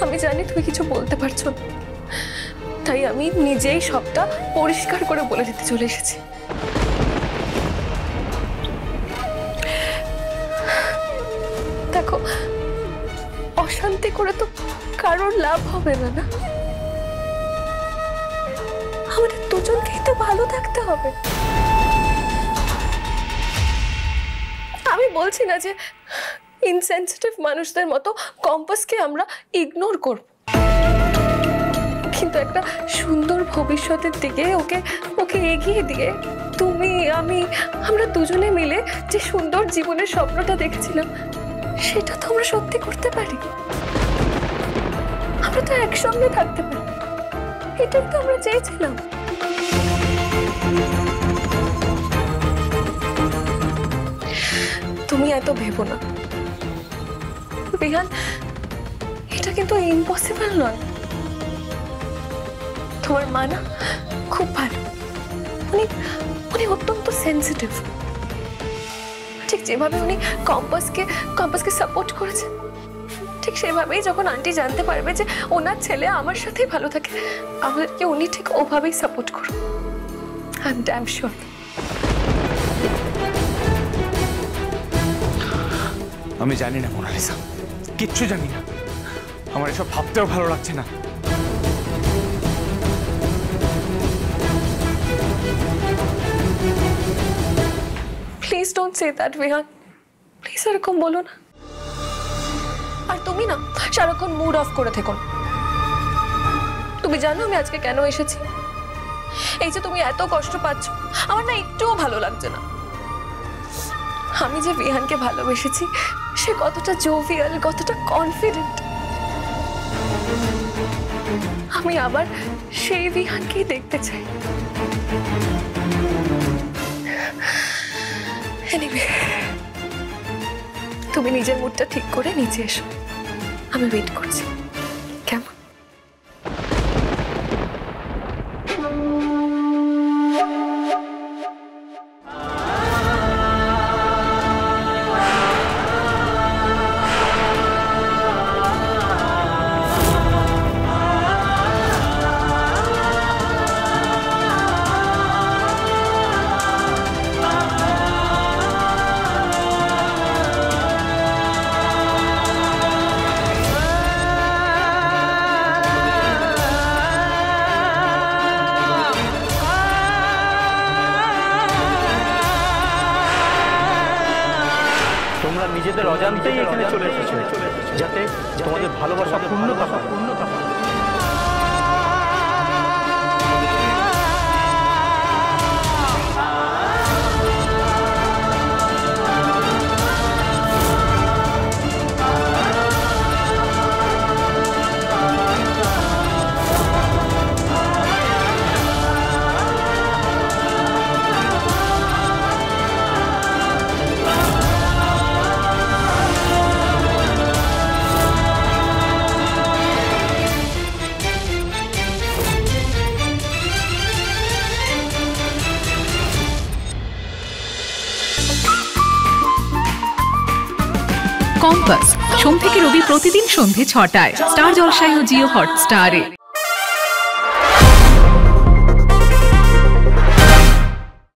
আমি জানি তুমি কিছু বলতে পারছো না, তাই আমি নিজেই সবটা পরিষ্কার করে বলে দিতে চলে এসেছি। দেখো, অশান্তি করে তো কারোর লাভ হবে না, না? আমাদের দুজনকেই তো ভালো থাকতে হবে। আমি বলছি না যে ইনসেনসিটিভ মানুষদের মতো কম্পাসকে আমরা ইগনোর করব, কিন্তু একটা সুন্দর ভবিষ্যতের দিকে ওকে ওকে এগিয়ে দিয়ে তুমি আমরা দুজনে মিলে যে সুন্দর জীবনের স্বপ্নটা দেখেছিলাম সেটা তো আমরা সত্যি করতে পারি। আমরা তো একসঙ্গে থাকতে পারি, এটাই তো আমরা চেয়েছিলাম। তুমি এত ভেবো না বিহান, এটা কিন্তু ইম্পসিবল নয়। তোমার মা না খুব ভালো, উনি অত্যন্ত সেন্সিটিভ। ঠিক যেভাবে উনি কম্পাসকে সাপোর্ট করেছেন, ঠিক সেভাবেই যখন আন্টি জানতে পারবে যে ওনার ছেলে আমার সাথেই ভালো থাকে, আমাদেরকে উনি ঠিক ওভাবেই সাপোর্ট করবে। I am damn sure. আমি জানি না মোনালিসা, কিচ্ছু জানি না। আমার এসব ভাবতেও ভালো লাগছে না। Please don't say that Bihan, please এরকম বলো না। আর তুমি না সারাক্ষণ মুড অফ করে থেকো। তুমি জানো আমি আজকে কেন এসেছি? এই যে তুমি এত কষ্ট পাচ্ছ, আমার না একটুও ভালো লাগছে না। আমি যে বিহানকে ভালোবেসেছি সে কতটা জোভিয়াল, কতটা কনফিডেন্ট, আমি আবার সেই বিহানকেই দেখতে চাই। এনিওয়ে, তুমি নিজের মুডটা ঠিক করে নিচে এসো, আমি ওয়েট করছি। কেমন? তোমরা নিজেদের অজান্তেই এখানে চলে এসেছো যাতে তোমাদের ভালোবাসা পূর্ণতা পায়। কম্পাস সোম থেকে রবি প্রতিদিন সন্ধ্যে ৬টায় স্টার জলসায় ও জিও হটস্টারে।